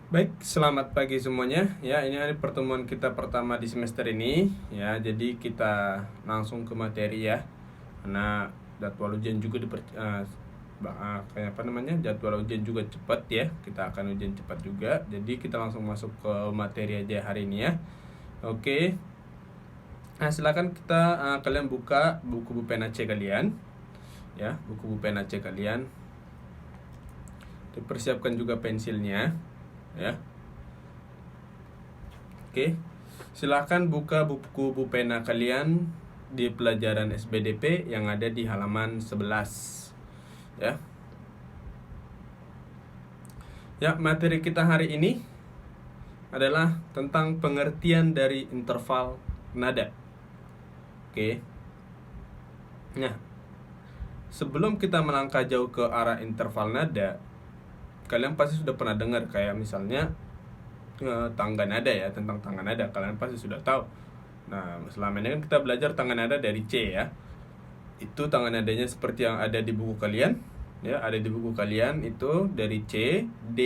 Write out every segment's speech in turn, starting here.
Baik, selamat pagi semuanya. Ya, ini hari pertemuan kita pertama di semester ini. Ya, jadi kita langsung ke materi ya. Karena jadwal ujian juga kayak apa namanya? Jadwal ujian juga cepat ya. Kita akan ujian cepat juga. Jadi kita langsung masuk ke materi aja hari ini ya. Oke. Nah, silakan kalian buka buku pena C kalian. Ya, buku pena C kalian. Dipersiapkan juga pensilnya ya. Oke, silahkan buka buku pena kalian di pelajaran SBDP yang ada di halaman 11 ya. Ya, materi kita hari ini adalah tentang pengertian dari interval nada. Oke. Nah, sebelum kita melangkah jauh ke arah interval nada, kalian pasti sudah pernah dengar kayak misalnya tangga nada ya, tentang tangga nada kalian pasti sudah tahu. Nah, selama ini kan kita belajar tangga nada dari C ya. Itu tangga nadanya seperti yang ada di buku kalian ya, ada di buku kalian itu dari C, D,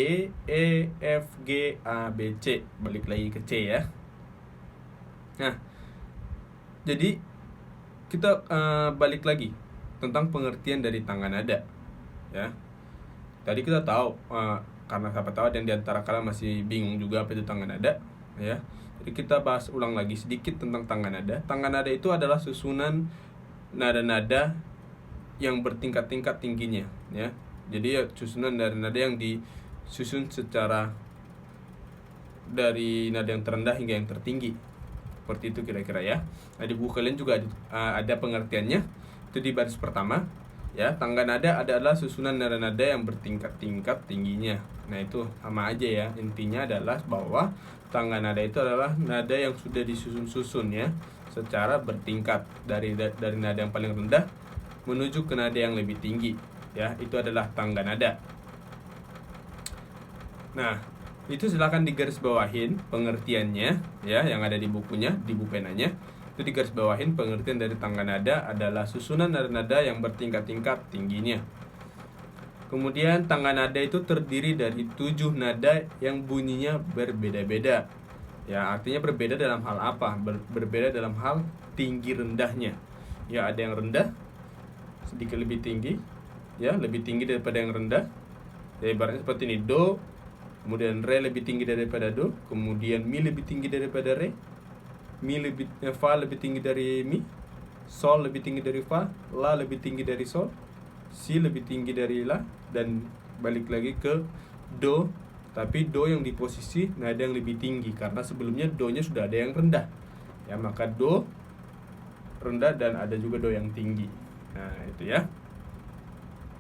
E, F, G, A, B, C. Balik lagi ke C ya. Nah, jadi kita balik lagi tentang pengertian dari tangga nada ya. Tadi kita tahu karena siapa tahu dan diantara kalian masih bingung juga apa itu tangga nada ya. Jadi kita bahas ulang lagi sedikit tentang tangga nada. Tangga nada itu adalah susunan nada-nada yang bertingkat-tingkat tingginya ya. Jadi ya susunan nada-nada yang disusun secara dari nada yang terendah hingga yang tertinggi. Seperti itu kira-kira ya. Nah, di buku kalian juga ada pengertiannya. Itu di baris pertama ya. Tangga nada adalah susunan nada-nada yang bertingkat-tingkat tingginya. Nah, itu sama aja ya. Intinya adalah bahwa tangga nada itu adalah nada yang sudah disusun-susun ya, secara bertingkat dari nada yang paling rendah menuju ke nada yang lebih tinggi ya. Itu adalah tangga nada. Nah, itu silakan digarisbawahin pengertiannya ya, yang ada di bukunya, di buku penanya. Itu digarisbawahin pengertian dari tangga nada adalah susunan nada-nada yang bertingkat-tingkat tingginya. Kemudian tangga nada itu terdiri dari 7 nada yang bunyinya berbeda-beda. Ya, artinya berbeda dalam hal apa? Berbeda dalam hal tinggi rendahnya. Ya, ada yang rendah sedikit lebih tinggi ya, lebih tinggi daripada yang rendah. Ya, ibaratnya seperti ini, do, kemudian re lebih tinggi daripada do, kemudian mi lebih tinggi daripada re, fa lebih tinggi dari mi, sol lebih tinggi dari fa, la lebih tinggi dari sol, si lebih tinggi dari la, dan balik lagi ke do, tapi do yang di posisi nada yang lebih tinggi karena sebelumnya do nya sudah ada yang rendah ya, maka do rendah dan ada juga do yang tinggi. Nah, itu ya.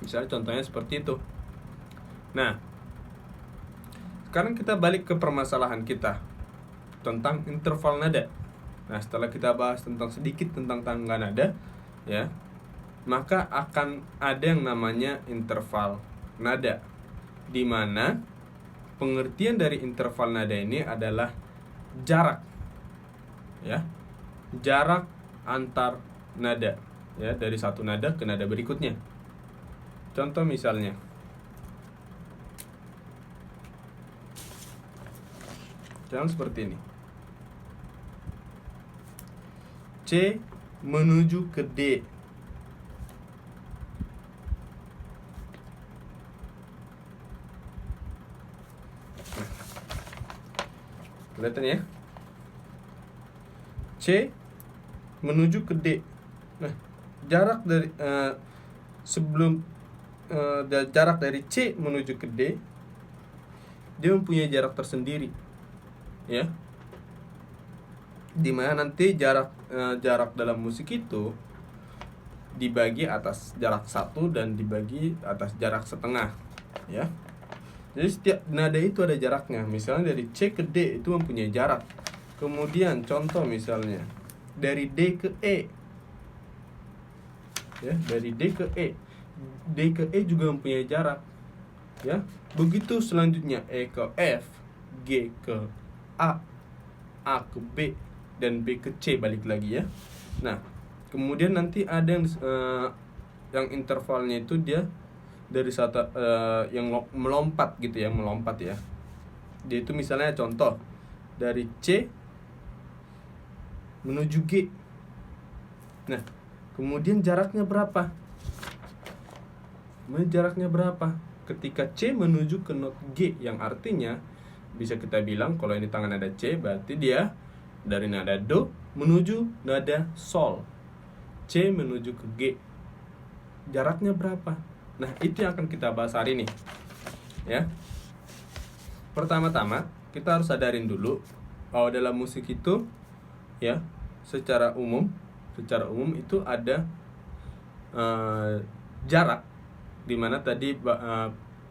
Misalnya contohnya seperti itu. Nah, sekarang kita balik ke permasalahan kita tentang interval nada. Nah, setelah kita bahas sedikit tentang tangga nada ya, maka akan ada yang namanya interval nada, di mana pengertian dari interval nada ini adalah jarak ya, jarak antar nada ya, dari satu nada ke nada berikutnya. Contoh misalnya, jangan seperti ini. C menuju ke D. Kelihatan ya? C menuju ke D. Nah, jarak dari jarak dari C menuju ke D, dia mempunyai jarak tersendiri ya, dimana nanti jarak dalam musik itu dibagi atas jarak 1 dan dibagi atas jarak setengah ya. Jadi setiap nada itu ada jaraknya. Misalnya dari C ke D itu mempunyai jarak. Kemudian contoh misalnya dari D ke E ya, dari D ke E, D ke E juga mempunyai jarak ya. Begitu selanjutnya E ke F, G ke A ke B, dan B ke C balik lagi ya. Nah, kemudian nanti ada yang intervalnya itu dia dari satu yang melompat gitu ya, melompat ya. Dia itu misalnya contoh dari C menuju G. Nah, kemudian jaraknya berapa? Ketika C menuju ke not G, yang artinya bisa kita bilang kalau ini tangan nada C, berarti dia dari nada Do menuju nada Sol. C menuju ke G. Jaraknya berapa? Nah, itu yang akan kita bahas hari ini. Ya. Pertama-tama, kita harus sadarin dulu bahwa dalam musik itu ya, secara umum itu ada jarak, dimana tadi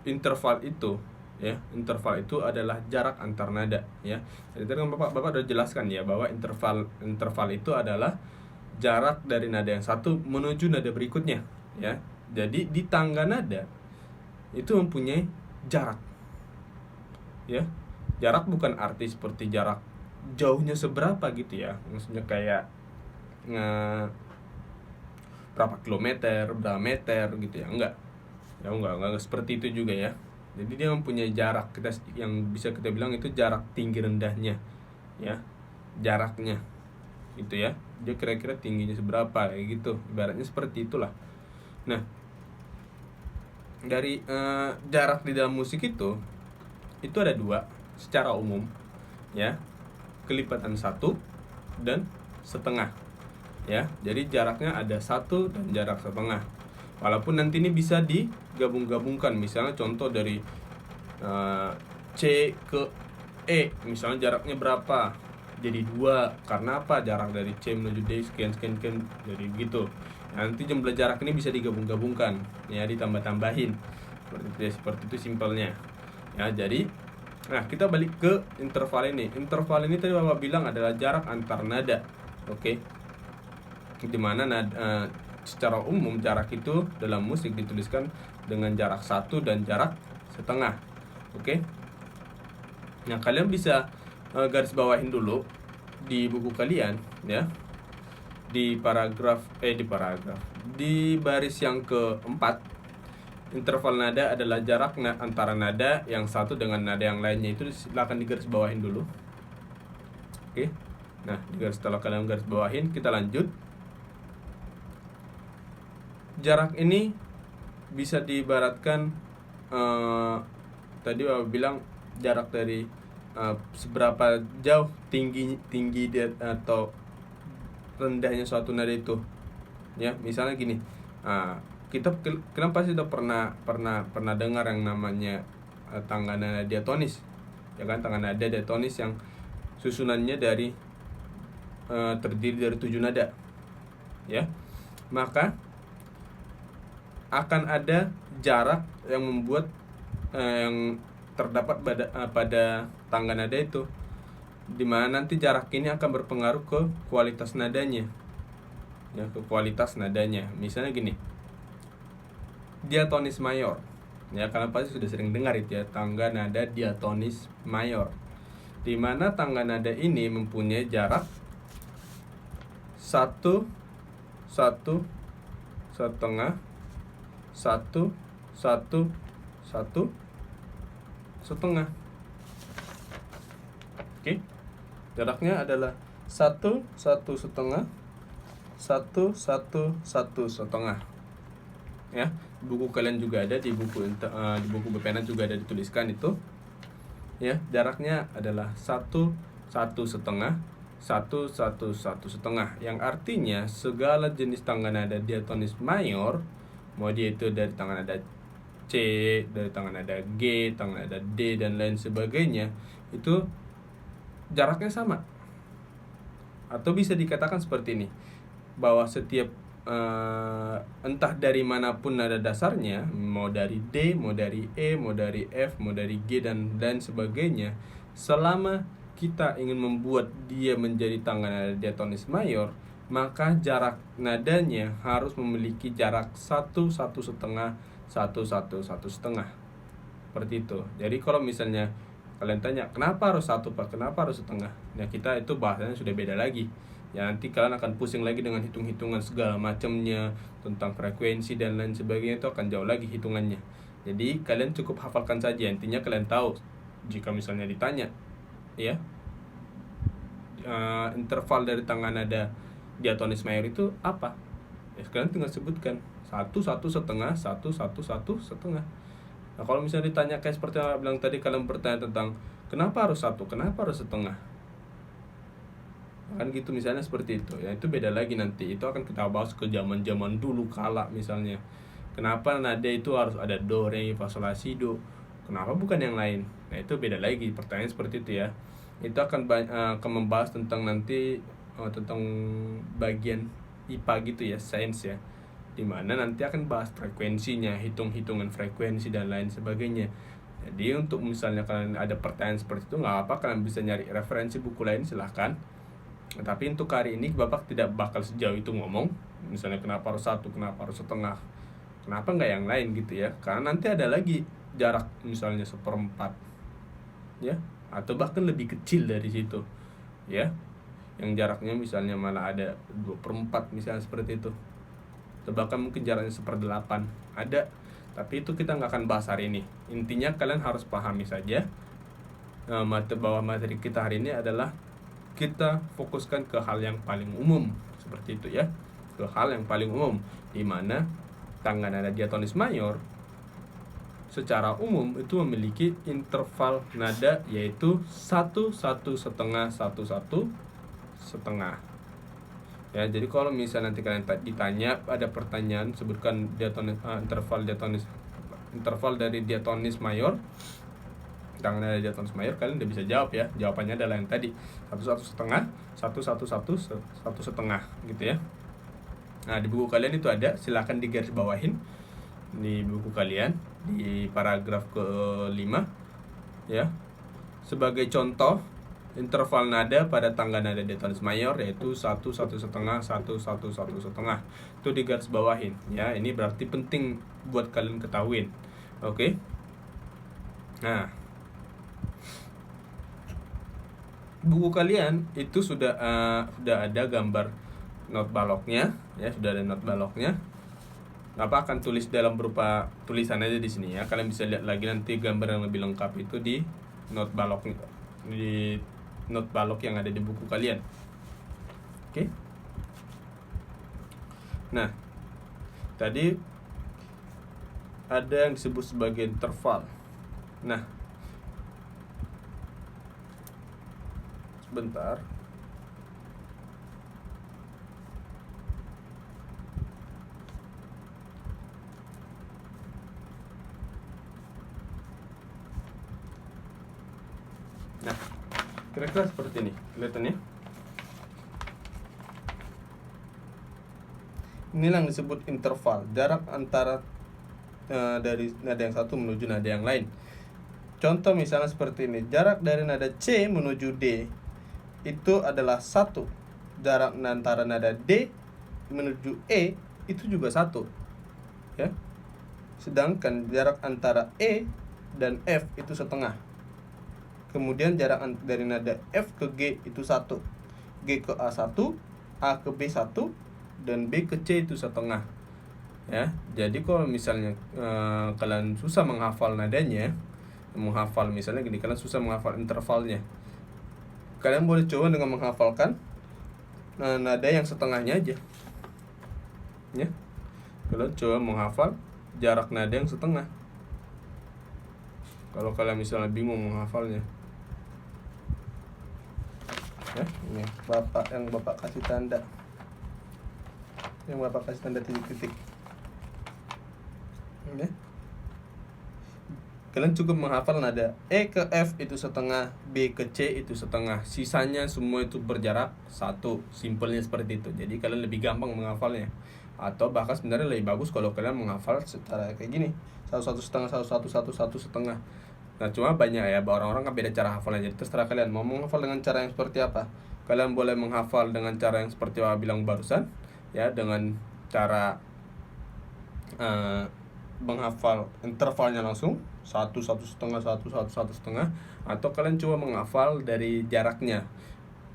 interval itu adalah jarak antar nada ya. Jadi tadi kan Bapak udah jelaskan ya bahwa interval itu adalah jarak dari nada yang satu menuju nada berikutnya ya. Jadi di tangga nada itu mempunyai jarak ya. Jarak bukan arti seperti jarak jauhnya seberapa gitu ya, maksudnya kayak berapa kilometer, berapa meter gitu ya, enggak seperti itu juga ya. Jadi dia mempunyai jarak, yang bisa kita bilang itu jarak tinggi rendahnya ya, jaraknya gitu ya, dia kira-kira tingginya seberapa kayak gitu, ibaratnya seperti itulah. Nah, dari jarak di dalam musik itu ada dua secara umum ya, kelipatan 1 dan setengah ya. Jadi jaraknya ada 1 dan jarak setengah. Walaupun nanti ini bisa digabung-gabungkan, misalnya contoh dari C ke E, misalnya jaraknya berapa? Jadi 2. Karena apa? Jarak dari C menuju D sekian jadi gitu. Nanti jumlah jarak ini bisa digabung-gabungkan ya, ditambah-tambahin. Seperti itu simpelnya. Ya, jadi nah, kita balik ke interval ini. Interval ini tadi Bapak bilang adalah jarak antar nada. Oke. Dimana secara umum jarak itu dalam musik dituliskan dengan jarak 1 dan jarak setengah. Oke. Nah, kalian bisa garis bawahin dulu di buku kalian ya. Di baris yang keempat, interval nada adalah jarak antara nada yang satu dengan nada yang lainnya. Itu silakan digaris bawahin dulu. Oke. Nah, setelah kalian garis bawahin, kita lanjut. Jarak ini bisa diibaratkan tadi Bapak bilang jarak dari seberapa jauh tinggi atau rendahnya suatu nada itu. Ya, misalnya gini. Kita pasti udah pernah dengar yang namanya tangga nada diatonis. Ya kan, tangga nada diatonis yang susunannya terdiri dari 7 nada. Ya. Maka akan ada jarak yang membuat yang terdapat pada tangga nada itu, dimana nanti jarak ini akan berpengaruh ke kualitas nadanya ya, misalnya gini, diatonis mayor ya, kalian pasti sudah sering dengar itu ya, tangga nada diatonis mayor, dimana tangga nada ini mempunyai jarak 1 setengah 1 setengah. Oke. Jaraknya adalah 1 setengah 1 setengah. Ya, buku kalian juga ada di buku Bepena juga ada dituliskan itu. Ya, jaraknya adalah 1 setengah 1 setengah, yang artinya segala jenis tangga nada diatonis mayor, mau dia itu dari tangga nada C, dari tangan nada G, tangan nada D, dan lain sebagainya, itu jaraknya sama. Atau bisa dikatakan seperti ini, bahwa setiap entah dari manapun nada dasarnya, mau dari D, mau dari E, mau dari F, mau dari G, dan lain sebagainya, selama kita ingin membuat dia menjadi tangga nada diatonis mayor, maka jarak nadanya harus memiliki jarak 1 setengah 1 setengah, seperti itu. Jadi kalau misalnya kalian tanya kenapa harus 1 Pak, kenapa harus setengah, nah kita itu bahasanya sudah beda lagi ya, nanti kalian akan pusing lagi dengan hitung-hitungan segala macamnya tentang frekuensi dan lain sebagainya, itu akan jauh lagi hitungannya. Jadi kalian cukup hafalkan saja, intinya kalian tahu jika misalnya ditanya, ya, interval dari tangga nada diatonis mayor itu apa? Ya kalian tinggal sebutkan 1 1 setengah 1 1 1 setengah. Nah kalau misalnya ditanya kayak seperti yang bilang tadi, kalian bertanya tentang kenapa harus 1, kenapa harus setengah, kan gitu misalnya seperti itu ya, itu beda lagi, nanti itu akan kita bahas ke zaman dulu kala misalnya kenapa nada itu harus ada do re fa sol la si do, kenapa bukan yang lain. Nah itu beda lagi pertanyaan seperti itu ya. Itu akan membahas tentang nanti tentang bagian IPA gitu ya, sains ya, dimana nanti akan bahas frekuensinya, hitung-hitungan frekuensi dan lain sebagainya. Jadi untuk misalnya kalian ada pertanyaan seperti itu, nggak apa, kalian bisa nyari referensi buku lain silahkan. Tapi untuk hari ini Bapak tidak bakal sejauh itu ngomong misalnya kenapa harus 1, kenapa harus setengah, kenapa nggak yang lain gitu ya, karena nanti ada lagi jarak misalnya 1/4 ya, atau bahkan lebih kecil dari situ ya, yang jaraknya misalnya malah ada 2/4 misalnya seperti itu, atau bahkan mungkin jaraknya 1/8 ada. Tapi itu kita nggak akan bahas hari ini. Intinya kalian harus pahami saja bahwa materi kita hari ini adalah kita fokuskan ke hal yang paling umum seperti itu ya, ke hal yang paling umum, di mana tangga nada diatonis mayor secara umum itu memiliki interval nada yaitu 1 1 setengah 1 1 setengah ya. Jadi kalau misalnya nanti kalian ditanya ada pertanyaan sebutkan interval dari diatonis mayor, tangga nada diatonis mayor, kalian udah bisa jawab ya. Jawabannya adalah yang tadi 1 1 setengah 1 1 1 1 setengah gitu ya. Nah di buku kalian itu ada, silakan digaris bawahin di buku kalian di paragraf ke-5 ya. Sebagai contoh interval nada pada tangga nada diatonis mayor yaitu 1 1 setengah 1 1 1 setengah, itu digaris bawahin ya. Ini berarti penting buat kalian ketahuin. Oke. Nah buku kalian itu sudah ada gambar not baloknya ya, sudah ada not baloknya. Apa akan tulis dalam berupa tulisan aja di sini ya. Kalian bisa lihat lagi nanti gambar yang lebih lengkap itu di not balok yang ada di buku kalian. Oke. Nah, tadi ada yang disebut sebagai interval. Nah, sebentar. Nah, kira-kira seperti ini kelihatannya. Inilah yang disebut interval, jarak antara dari nada yang satu menuju nada yang lain. Contoh misalnya seperti ini, jarak dari nada C menuju D itu adalah 1. Jarak antara nada D menuju E itu juga 1 ya. Sedangkan jarak antara E dan F itu setengah. Kemudian jarak dari nada F ke G itu 1, G ke A1, A ke B1, dan B ke C itu setengah ya. Jadi kalau misalnya kalian susah menghafal nadanya, misalnya gini, kalian susah menghafal intervalnya, kalian boleh coba dengan menghafalkan nada yang setengahnya aja ya. Kalian coba menghafal jarak nada yang setengah kalau kalian misalnya bingung menghafalnya ya. Ini Bapak kasih tanda, titik-titik ya. Kalian cukup menghafal nada E ke F itu setengah, B ke C itu setengah, sisanya semua itu berjarak 1. Simpelnya seperti itu. Jadi kalian lebih gampang menghafalnya. Atau bahkan sebenarnya lebih bagus kalau kalian menghafal secara kayak gini, 1 1 setengah 1 1 1 1 setengah. Nah cuma banyak ya, orang-orang kan beda cara hafalnya. Jadi terserah kalian mau menghafal dengan cara yang seperti apa. Kalian boleh menghafal dengan cara yang seperti Wah bilang barusan ya, dengan cara menghafal intervalnya langsung 1 1 setengah 1 1 1 setengah, atau kalian coba menghafal dari jaraknya,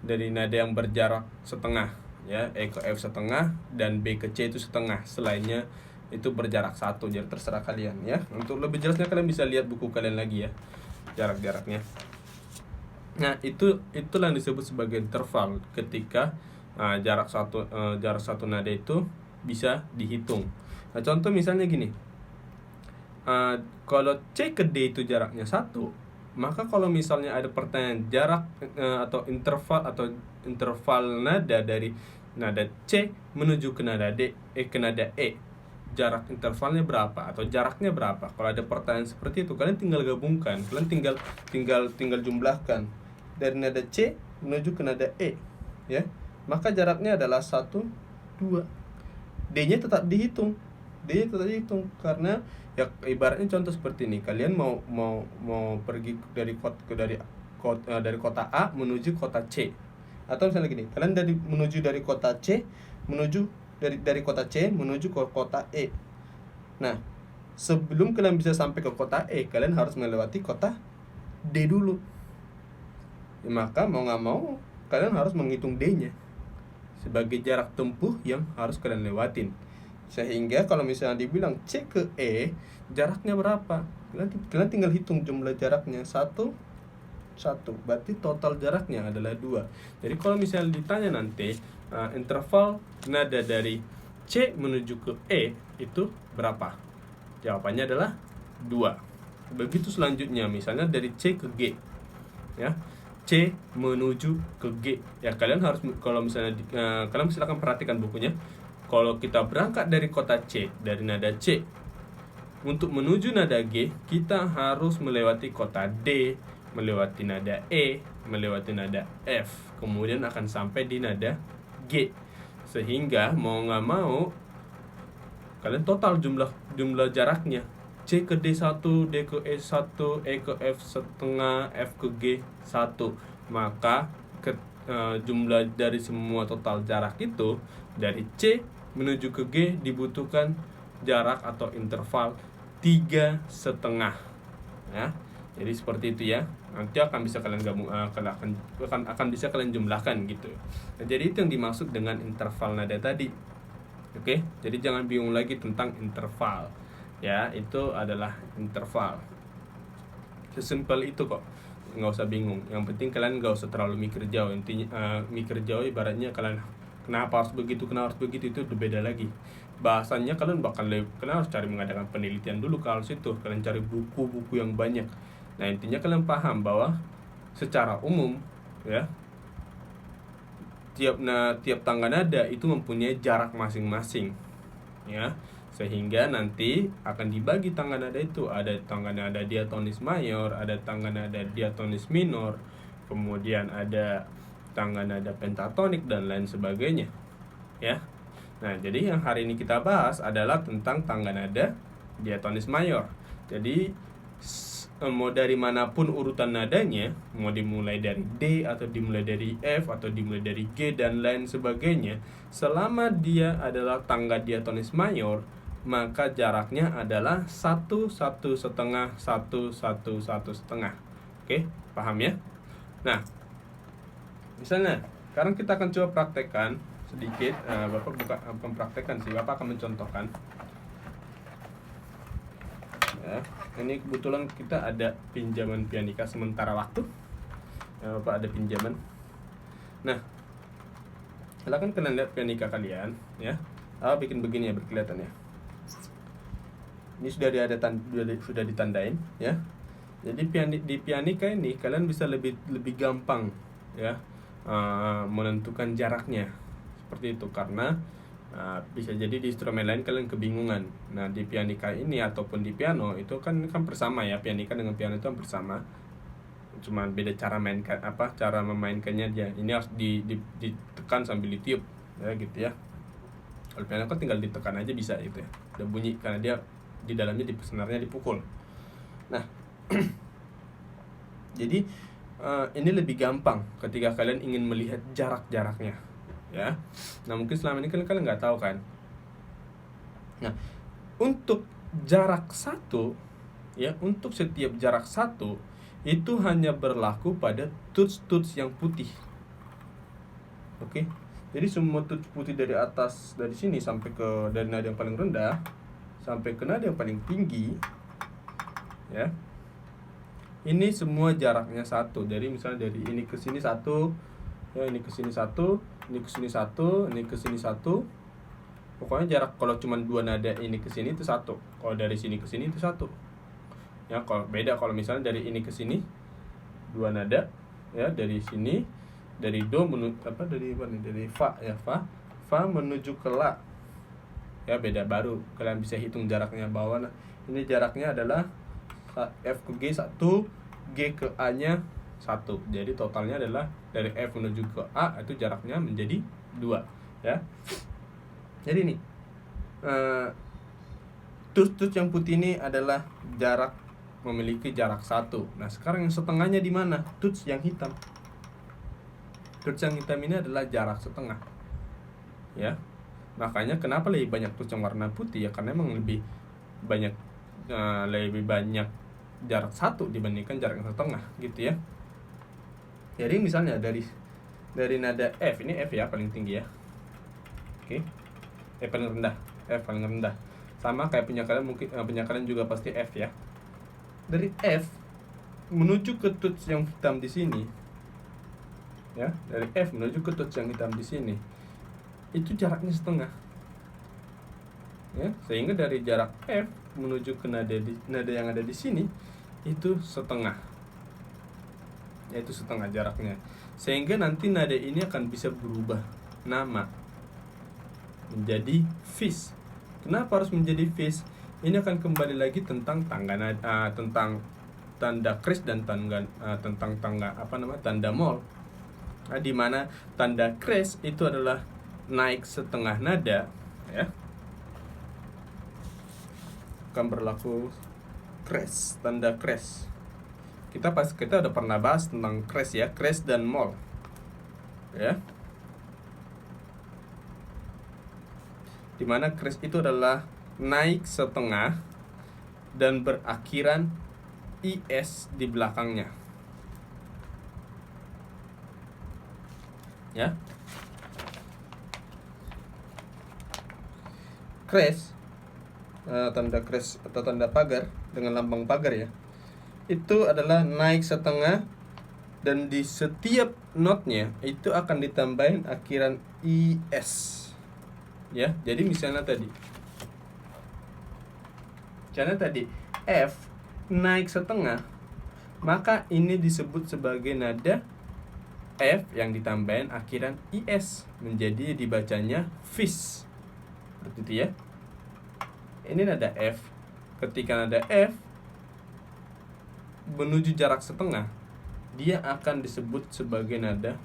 dari nada yang berjarak setengah ya, E ke F setengah dan B ke C itu setengah, selainnya itu berjarak 1. Jadi terserah kalian ya. Untuk lebih jelasnya kalian bisa lihat buku kalian lagi ya. jarak-jaraknya. Nah, itulah yang disebut sebagai interval ketika jarak satu nada itu bisa dihitung. Nah, contoh misalnya gini. Kalau C ke D itu jaraknya 1, maka kalau misalnya ada pertanyaan jarak atau interval nada dari nada C menuju ke nada ke nada E, jarak intervalnya berapa atau jaraknya berapa? Kalau ada pertanyaan seperti itu, kalian tinggal gabungkan, kalian tinggal jumlahkan dari nada C menuju ke nada E, ya. Maka jaraknya adalah 1, 2. D-nya tetap dihitung. Karena ya ibaratnya contoh seperti ini, kalian mau pergi dari kota A menuju kota C, atau misalnya gini, kalian menuju dari kota C menuju ke kota E. Nah, sebelum kalian bisa sampai ke kota E, kalian harus melewati kota D dulu. Ya, maka mau nggak mau kalian harus menghitung D-nya sebagai jarak tempuh yang harus kalian lewatin. Sehingga kalau misalnya dibilang C ke E jaraknya berapa, kalian tinggal hitung jumlah jaraknya 1, berarti total jaraknya adalah 2. Jadi kalau misalnya ditanya nanti interval nada dari C menuju ke E itu berapa, jawabannya adalah 2. Begitu selanjutnya, misalnya dari C ke G, ya, C menuju ke G, ya kalian harus, kalau misalnya kalian silakan perhatikan bukunya. Kalau kita berangkat dari kota C, dari nada C, untuk menuju nada G, kita harus melewati kota D, melewati nada E, melewati nada F, kemudian akan sampai di nada G. Sehingga mau nggak mau, kalian total jumlah jaraknya. C ke D1, D ke E1, E ke F setengah, F ke G1. Maka jumlah dari semua total jarak itu, dari C menuju ke G dibutuhkan jarak atau interval 3,5, ya. Jadi seperti itu ya. Nanti akan bisa kalian akan bisa kalian jumlahkan gitu. Nah, jadi itu yang dimaksud dengan interval nada tadi. Oke, jadi jangan bingung lagi tentang interval. Ya, itu adalah interval. Sesimpel itu kok. Nggak usah bingung. Yang penting kalian nggak usah terlalu mikir jauh. Intinya mikir jauh ibaratnya kalian kenapa harus begitu itu beda lagi. Bahasanya kalian harus cari mengadakan penelitian dulu kalau situ. Kalian cari buku-buku yang banyak. Nah, intinya kalian paham bahwa secara umum, ya, tiap tangga nada itu mempunyai jarak masing-masing, ya. Sehingga nanti akan dibagi tangga nada itu, ada tangga nada diatonis mayor, ada tangga nada diatonis minor, kemudian ada tangga nada pentatonik dan lain sebagainya, ya. Nah, jadi yang hari ini kita bahas adalah tentang tangga nada diatonis mayor. Jadi mau dari manapun urutan nadanya, mau dimulai dari D atau dimulai dari F atau dimulai dari G dan lain sebagainya, selama dia adalah tangga diatonis mayor, maka jaraknya adalah 1, 1,5, 1, 1, 1,5. Oke, paham ya? Nah, misalnya sekarang kita akan coba praktekkan sedikit. Bapak bukan praktekkan sih, Bapak akan mencontohkan. Ya, ini kebetulan kita ada pinjaman pianika sementara waktu. Bapak ada pinjaman. Nah, silakan kalian lihat pianika kalian, ya. Bikin begini ya, berkelihatan ya. Ini sudah ditandain, ya. Jadi di pianika ini kalian bisa lebih gampang, ya, menentukan jaraknya seperti itu, karena bisa jadi di instrumen lain kalian kebingungan. Nah, di pianika ini ataupun di piano itu kan bersama ya, pianika dengan piano itu bersama, cuma beda cara memainkannya aja. Ini harus ditekan sambil ditiup, ya gitu ya. Kalau piano kan tinggal ditekan aja bisa gitu ya, udah bunyi karena dia di dalamnya senarnya dipukul. Nah, jadi ini lebih gampang ketika kalian ingin melihat jaraknya, ya. Nah, mungkin selama ini kalian nggak tahu kan. Nah, untuk jarak 1, ya, untuk setiap jarak 1 itu hanya berlaku pada tuts yang putih. Oke. Jadi semua tuts putih dari atas, dari sini sampai dari nada yang paling rendah sampai ke nada yang paling tinggi, ya, ini semua jaraknya satu. Jadi misalnya dari ini ke sini satu, ya ini ke sini satu, ini ke sini satu, ini ke sini satu. Pokoknya jarak kalau cuma dua nada ini ke sini itu satu. Kalau dari sini ke sini itu satu. Ya kalau beda kalau misalnya dari ini ke sini dua nada, ya dari sini dari do menuju dari mana? Dari fa ya fa menuju ke la. Ya beda baru. Kalian bisa hitung jaraknya bawah. Nah, ini jaraknya adalah F ke G 1, G ke A nya 1. Jadi totalnya adalah dari F menuju ke A itu jaraknya menjadi 2 ya. Jadi nih tuts yang putih ini adalah memiliki jarak 1. Nah sekarang yang setengahnya di mana? Tuts yang hitam. Tuts yang hitam ini adalah jarak setengah ya. Makanya kenapa lebih banyak tuts yang warna putih ya, karena emang lebih banyak jarak 1 dibandingkan jarak yang setengah gitu ya. Jadi misalnya dari nada F, ini F ya paling tinggi ya. Oke. F paling rendah. Sama kayak punya kalian, mungkin punya kalian juga pasti F ya. Dari F menuju ke tuts yang hitam di sini. Ya, dari F menuju ke tuts yang hitam di sini. Itu jaraknya setengah. Ya, sehingga dari jarak F menuju ke nada yang ada di sini itu setengah. Yaitu setengah jaraknya. Sehingga nanti nada ini akan bisa berubah nama menjadi fis. Kenapa harus menjadi fis? Ini akan kembali lagi tentang tentang tanda kres dan tanda mol. Nah, di mana tanda kres itu adalah naik setengah nada ya. Akan berlaku kres, tanda kres. Kita udah pernah bahas tentang kres ya, kres dan mol. Ya. Dimana kres itu adalah naik setengah dan berakhiran IS di belakangnya. Ya. Kres, tanda kres atau tanda pagar dengan lambang pagar ya, itu adalah naik setengah dan di setiap notnya itu akan ditambahin akhiran IS ya. Jadi misalnya tadi F naik setengah, maka ini disebut sebagai nada F yang ditambahin akhiran IS, menjadi dibacanya fis. Seperti itu ya. Ini nada F. Ketika nada F menuju jarak setengah, dia akan disebut sebagai nada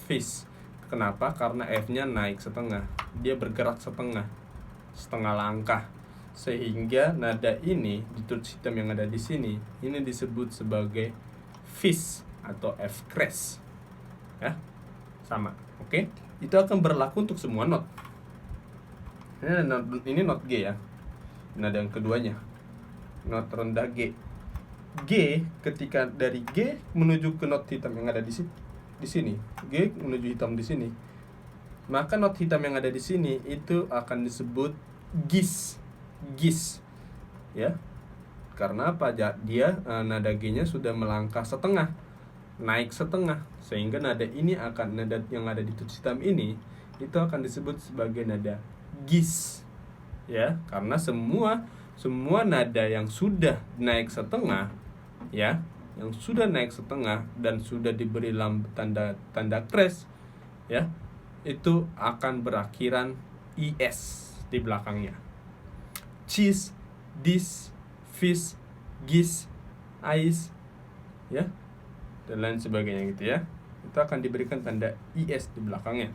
fis. Kenapa? Karena F-nya naik setengah, dia bergerak setengah langkah, sehingga nada ini di tuts hitam yang ada di sini ini disebut sebagai fis atau F kres ya. Sama, oke? Itu akan berlaku untuk semua not. Ini not G ya, nada yang keduanya, not rendah G. G, ketika dari G menuju ke not hitam yang ada di sini, G menuju hitam di sini, maka not hitam yang ada di sini itu akan disebut gis ya. Karena apa? Dia nada G-nya sudah melangkah setengah, naik setengah, sehingga nada yang ada di tuts hitam ini itu akan disebut sebagai nada gis ya. Karena semua nada yang sudah naik setengah ya, yang sudah naik setengah dan sudah diberi tanda kres ya, itu akan berakhiran IS di belakangnya. Cheese, dis, fish, gis, ais ya, dan lain sebagainya gitu ya. Itu akan diberikan tanda IS di belakangnya.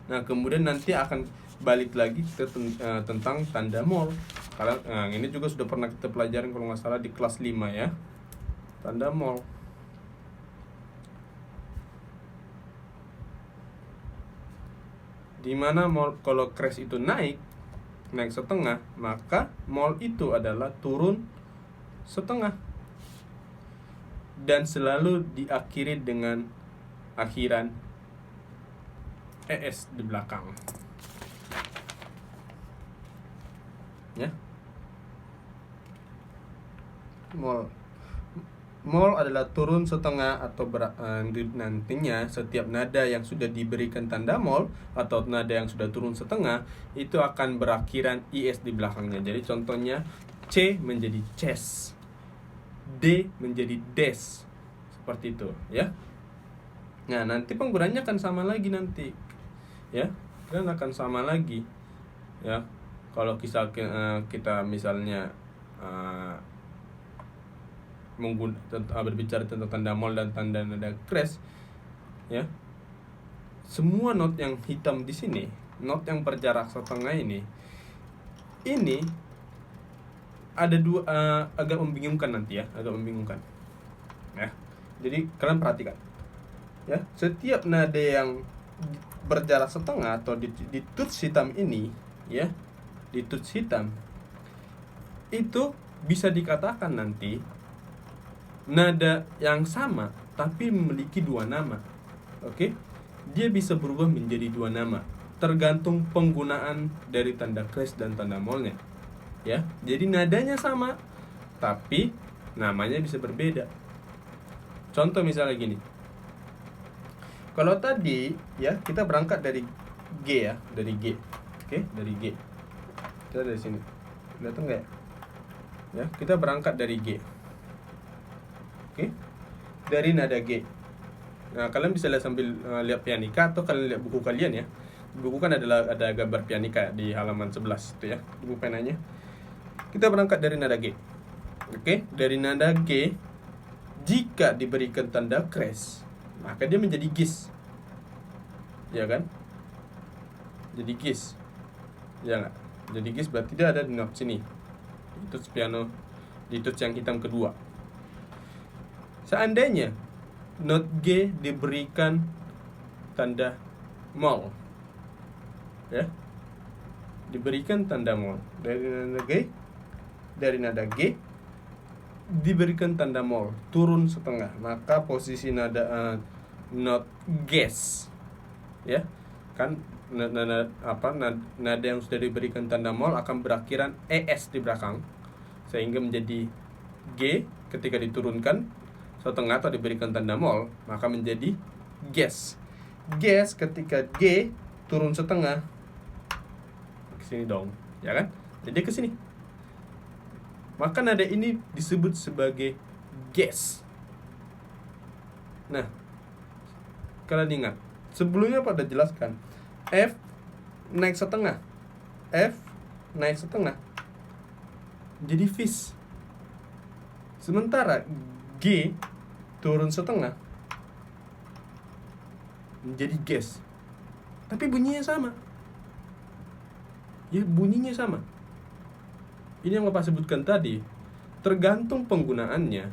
Nah kemudian nanti akan balik lagi ke tentang tanda mol. Kalian ini juga sudah pernah kita pelajarin kalau nggak salah di kelas 5 ya, tanda mol. Dimana mol, kalau kres itu naik setengah, maka mol itu adalah turun setengah dan selalu diakhiri dengan akhiran ES di belakang ya. mol adalah turun setengah atau nantinya setiap nada yang sudah diberikan tanda mol atau nada yang sudah turun setengah itu akan berakhiran is di belakangnya. Jadi contohnya C menjadi ces, D menjadi des, seperti itu ya. Nah nanti penggunaannya akan sama lagi nanti ya, dan akan sama lagi ya. Kalau kita misalnya berbicara tentang tanda mol dan tanda nada crash ya, semua not yang hitam di sini, not yang berjarak setengah ini ada dua, agak membingungkan nanti ya, agak membingungkan ya. Jadi kalian perhatikan ya, setiap nada yang berjarak setengah atau di tuts hitam ini ya, di tuts hitam itu bisa dikatakan nanti nada yang sama tapi memiliki dua nama. Oke? Dia bisa berubah menjadi dua nama tergantung penggunaan dari tanda crash dan tanda molnya. Ya. Jadi nadanya sama tapi namanya bisa berbeda. Contoh misalnya gini. Kalau tadi ya kita berangkat dari G ya, dari G. Oke, dari G. Kita dari sini. Datang enggak ya? Ya, kita berangkat dari G. Oke, dari nada G. Nah, kalian bisa lihat sambil lihat pianika atau kalian lihat buku kalian ya. Buku kan ada gambar pianika di halaman 11 itu ya, buku penanya. Kita berangkat dari nada G. Oke, dari nada G jika diberikan tanda crash, maka dia menjadi gis. Ya kan? Jadi gis. Ya enggak? Jadi gis berarti dia ada di not sini. Itu piano di tuts yang hitam kedua. Seandainya not G diberikan tanda mol ya, diberikan tanda mol dari nada G diberikan tanda mol turun setengah, maka posisi nada not ges ya kan, nada yang sudah diberikan tanda mol akan berakhiran es di belakang sehingga menjadi G. Ketika diturunkan setengah atau diberikan tanda mol maka menjadi ges. Ges ketika G turun setengah ke sini dong, ya kan? Jadi ke sini. Maka nada ini disebut sebagai ges. Nah, kalian ingat sebelumnya pada jelaskan F naik setengah, F naik setengah jadi fis. Sementara G turun setengah menjadi ges, tapi bunyinya sama ya, bunyinya sama. Ini yang Bapak sebutkan tadi, tergantung penggunaannya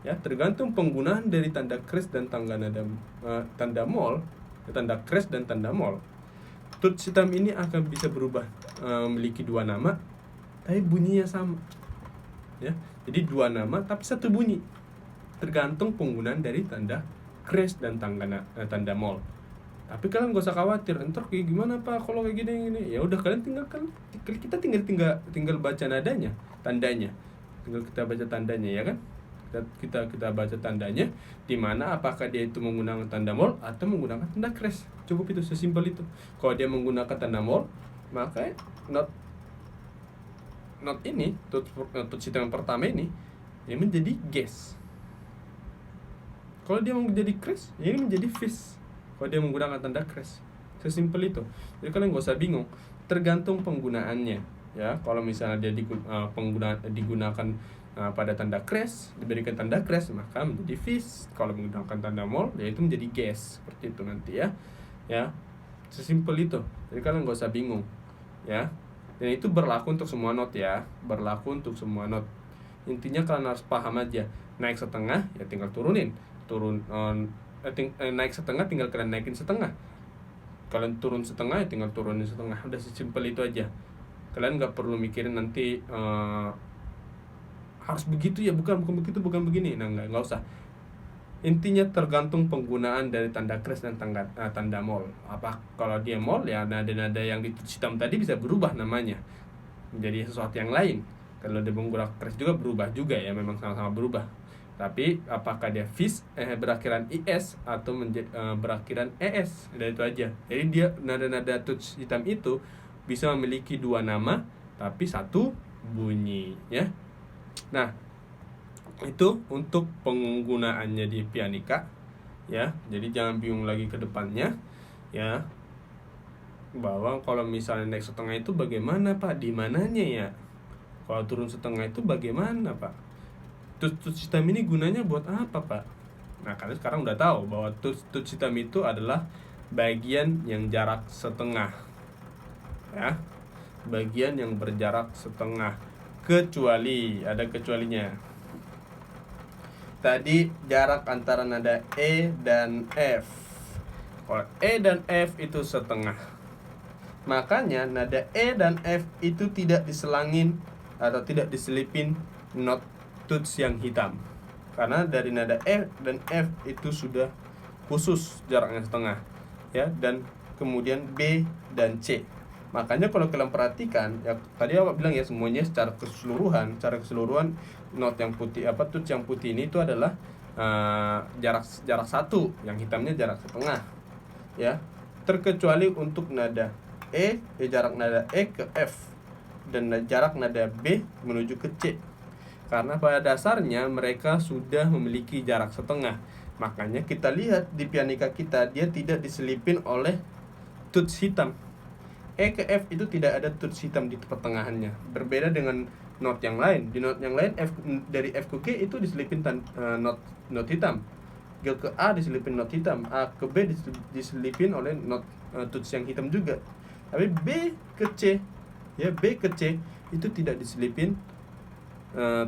ya, tergantung penggunaan dari tanda crash dan tanda mol, tanda crash dan tanda mol. Tuts hitam ini akan bisa berubah memiliki dua nama tapi bunyinya sama ya. Jadi dua nama tapi satu bunyi, tergantung penggunaan dari tanda crash dan tanda mol. Tapi kalian gak usah khawatir, entar kayak gimana Pak kalau kayak gini. Ya udah, kalian kita tinggal baca nadanya, tandanya. Tinggal kita baca tandanya ya kan? Kita baca tandanya di mana apakah dia itu menggunakan tanda mol atau menggunakan tanda crash. Cukup itu, sesimpel itu. Kalau dia menggunakan tanda mol, maka not ini, tuts hitam yang pertama ini menjadi ges. Kalau dia menjadi crash, ya ini menjadi fis. Kalau dia menggunakan tanda crash, sesimpel itu. Jadi kalian gak usah bingung, tergantung penggunaannya ya. Kalau misalnya dia digunakan pada tanda crash, diberikan tanda crash, maka menjadi fis. Kalau menggunakan tanda mol, ya itu menjadi ges. Seperti itu nanti ya. Ya, sesimpel itu. Jadi kalian gak usah bingung ya. Dan itu berlaku untuk semua not ya, berlaku untuk semua not. Intinya kalian harus paham aja, naik setengah ya tinggal turunin, naik setengah tinggal kalian naikin setengah, kalian turun setengah ya tinggal turunin setengah. Udah sesimpel itu aja. Kalian nggak perlu mikirin nanti harus begitu ya, bukan begitu, bukan begini. Nah, nggak usah. Intinya tergantung penggunaan dari tanda crash dan tanda mol. Apa kalau dia mol ya nada-nada yang di tuts hitam tadi bisa berubah namanya menjadi sesuatu yang lain. Kalau dia menggunakan crash juga berubah juga ya, memang sama-sama berubah. Tapi apakah dia berakhiran IS atau berakhiran ES, dan itu aja. Jadi dia nada-nada tuts hitam itu bisa memiliki dua nama tapi satu bunyi ya. Nah, itu untuk penggunaannya di pianika ya. Jadi jangan bingung lagi ke depannya ya, bahwa kalau misalnya naik setengah itu bagaimana Pak, di mananya ya. Kalau turun setengah itu bagaimana Pak? Tuts hitam ini gunanya buat apa Pak? Nah, kalian sekarang udah tahu bahwa tuts hitam itu adalah bagian yang jarak setengah ya, bagian yang berjarak setengah, kecuali ada kecualinya. Tadi jarak antara nada E dan F. Kalau E dan F itu setengah, makanya nada E dan F itu tidak diselangin atau tidak diselipin not tuts yang hitam, karena dari nada E dan F itu sudah khusus jaraknya setengah ya. Dan kemudian B dan C, makanya kalau kalian perhatikan ya, tadi Bapak bilang ya, semuanya secara keseluruhan not yang putih tuts yang putih ini itu adalah jarak satu, yang hitamnya jarak setengah ya, terkecuali untuk nada jarak nada E ke F dan jarak nada B menuju ke C, karena pada dasarnya mereka sudah memiliki jarak setengah. Makanya kita lihat di pianika kita, dia tidak diselipin oleh tuts hitam. E ke F itu tidak ada tuts hitam di pertengahannya. Berbeda dengan not yang lain. Di not yang lain dari F ke G itu diselipin not hitam. G ke A diselipin not hitam. A ke B diselipin oleh not tuts yang hitam juga. Tapi B ke C itu tidak diselipin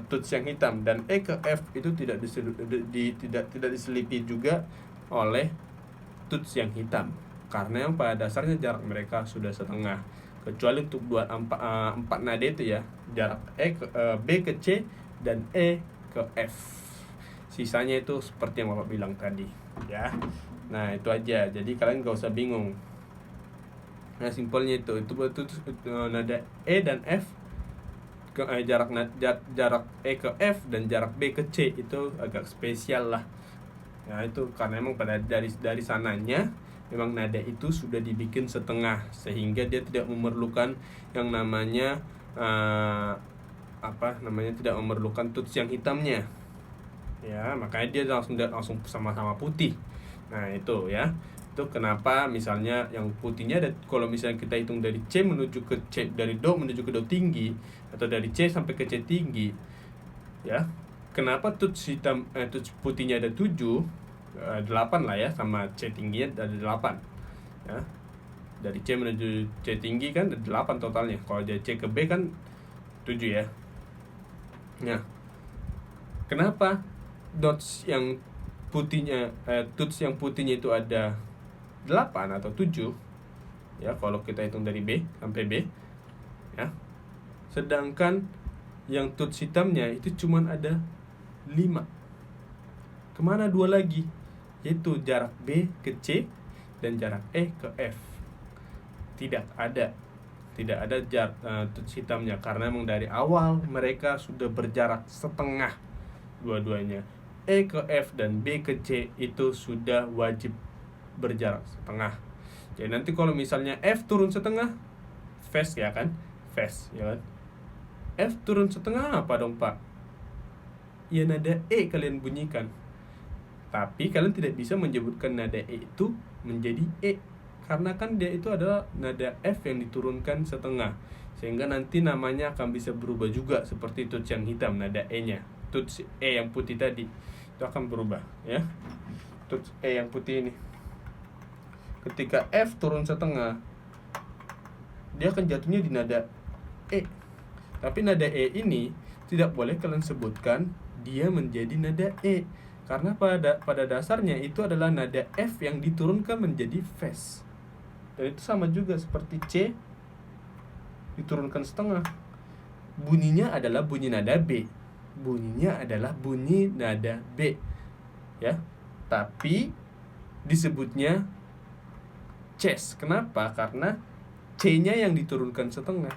tuts yang hitam, dan E ke F itu tidak diselipi juga oleh tuts yang hitam, karena yang pada dasarnya jarak mereka sudah setengah, kecuali untuk empat nada itu ya, jarak B ke C dan E ke F. Sisanya itu seperti yang Bapak bilang tadi ya. Nah, itu aja, jadi kalian gak usah bingung. Nah, simpelnya itu nada E dan F, jarak E ke F dan jarak B ke C itu agak spesial lah. Nah, itu karena memang dari sananya memang nada itu sudah dibikin setengah, sehingga dia tidak memerlukan yang namanya tidak memerlukan tuts yang hitamnya ya, makanya dia langsung sama-sama putih. Nah, itu ya, itu kenapa misalnya yang putihnya kalau misalnya kita hitung dari C menuju ke C, dari Do menuju ke Do tinggi, atau dari C sampai ke C tinggi ya, kenapa tuts putihnya ada 8 lah ya, sama C tingginya ada 8 ya. Dari C menuju C tinggi kan ada 8 totalnya. Kalau dari C ke B kan 7 ya. Nah, kenapa tuts yang putihnya itu ada 8 atau 7 ya, kalau kita hitung dari B sampai B ya, sedangkan yang tuts hitamnya itu cuman ada 5. Kemana 2 lagi? Yaitu jarak B ke C dan jarak E ke F. Tidak ada tuts hitamnya, karena memang dari awal mereka sudah berjarak setengah dua-duanya. E ke F dan B ke C itu sudah wajib berjarak setengah. Jadi nanti kalau misalnya F turun setengah, fast ya kan? Fast ya kan? F turun setengah apa dong Pak? Ya nada E kalian bunyikan. Tapi kalian tidak bisa menyebutkan nada E itu menjadi E, karena kan dia itu adalah nada F yang diturunkan setengah, sehingga nanti namanya akan bisa berubah juga seperti tuts yang hitam, nada E-nya. Tuts E yang putih tadi itu akan berubah ya. Tuts E yang putih ini, ketika F turun setengah, dia akan jatuhnya di nada E. Tapi nada E ini tidak boleh kalian sebutkan dia menjadi nada E, karena pada dasarnya itu adalah nada F yang diturunkan menjadi fast. Dan itu sama juga seperti C diturunkan setengah, bunyinya adalah bunyi nada B. Bunyinya adalah bunyi nada B ya, tapi disebutnya ces. Kenapa? Karena C-nya yang diturunkan setengah.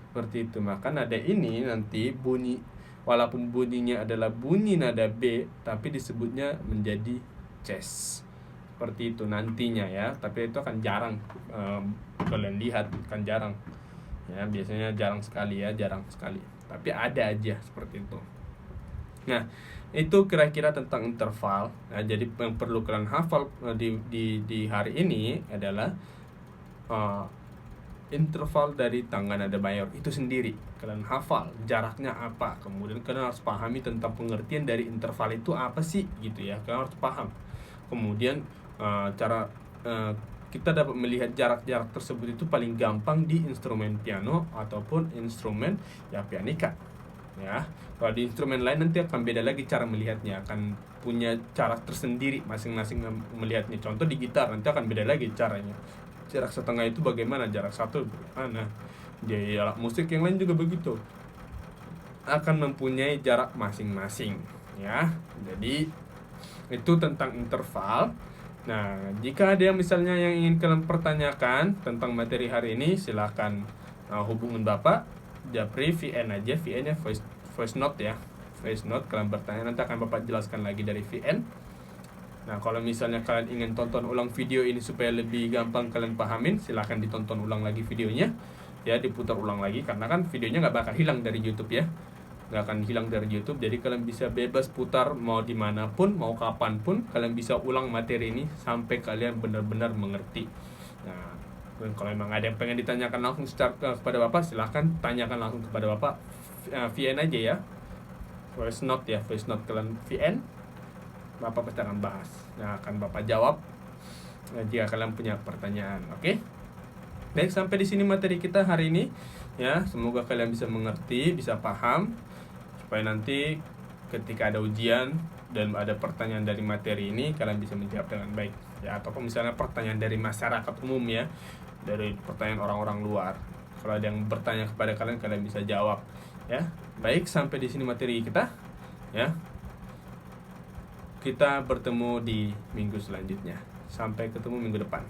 Seperti itu. Maka nada ini nanti bunyi, walaupun bunyinya adalah bunyi nada B, tapi disebutnya menjadi ces. Seperti itu nantinya ya. Tapi itu akan jarang kalian lihat, kan jarang. Ya, biasanya jarang sekali ya, jarang sekali. Tapi ada aja seperti itu. Nah, itu kira-kira tentang interval. Nah, jadi yang perlu kalian hafal di hari ini adalah interval dari tangga nada mayor itu sendiri. Kalian hafal jaraknya apa, kemudian kalian harus pahami tentang pengertian dari interval itu apa sih gitu ya. Kalian harus paham. Kemudian kita dapat melihat jarak-jarak tersebut itu paling gampang di instrumen piano ataupun instrumen ya pianika. Ya, kalau di instrumen lain nanti akan beda lagi cara melihatnya, akan punya cara tersendiri masing-masing melihatnya. Contoh di gitar nanti akan beda lagi caranya. Jarak setengah itu bagaimana, jarak satu bagaimana. Di alat musik yang lain juga begitu, akan mempunyai jarak masing-masing ya. Jadi itu tentang interval. Nah, jika ada yang misalnya yang ingin kalian pertanyakan tentang materi hari ini, silakan hubungin Bapak Japri VN aja, VN ya, voice note ya, voice note kalian bertanya, nanti akan Bapak jelaskan lagi dari VN. Nah, kalau misalnya kalian ingin tonton ulang video ini supaya lebih gampang kalian pahamin, silahkan ditonton ulang lagi videonya ya, diputar ulang lagi, karena kan videonya nggak bakal hilang dari YouTube ya, nggak akan hilang dari YouTube. Jadi kalian bisa bebas putar mau dimanapun, mau kapanpun, kalian bisa ulang materi ini sampai kalian benar-benar mengerti. Nah, dan kalau memang ada yang pengen ditanyakan langsung kepada Bapak, silahkan tanyakan langsung kepada Bapak VN aja ya, voice note ya, voice note kalian VN, Bapak pasti akan bahas. Nah, akan Bapak jawab jika kalian punya pertanyaan. Oke? Baik, sampai di sini materi kita hari ini ya. Semoga kalian bisa mengerti, bisa paham, supaya nanti ketika ada ujian dan ada pertanyaan dari materi ini, kalian bisa menjawab dengan baik ya. Ataupun misalnya pertanyaan dari masyarakat umum ya, dari pertanyaan orang-orang luar, kalau ada yang bertanya kepada kalian, kalian bisa jawab ya. Baik, sampai di sini materi kita ya. Kita bertemu di minggu selanjutnya. Sampai ketemu minggu depan.